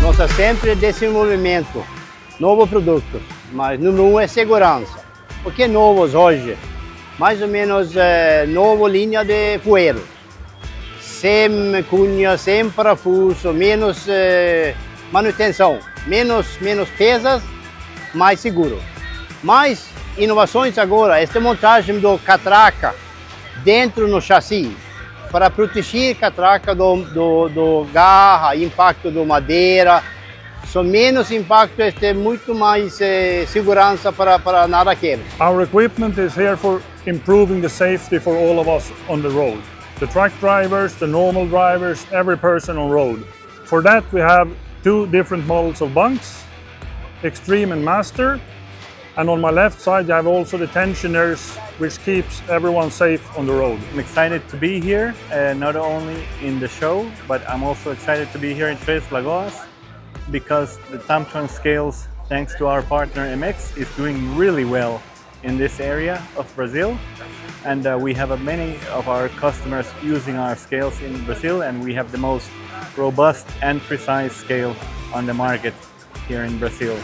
Nossa sempre desenvolvimento, novo produto, mas número um é segurança. O que é novos hoje? Mais ou menos nova linha de fueiros, sem cunha, sem parafuso, menos manutenção, menos pesas, mais seguro. Mais inovações agora, esta montagem do catraca dentro no chassi, para proteger a catraca do garra, impacto do madeira, só menos impacto, muito mais segurança para nada aquilo. Our equipment is here for improving the safety for all of us on the road. The truck drivers, the normal drivers, every person on road. For that we have two different models of bunks, Extreme and Master. And on my left side you have also the tensioners, which keeps everyone safe on the road. I'm excited to be here, not only in the show, but I'm also excited to be here in Três Lagoas because the Tamtron scales, thanks to our partner Emex, is doing really well in this area of Brazil. And we have many of our customers using our scales in Brazil, and we have the most robust and precise scale on the market here in Brazil.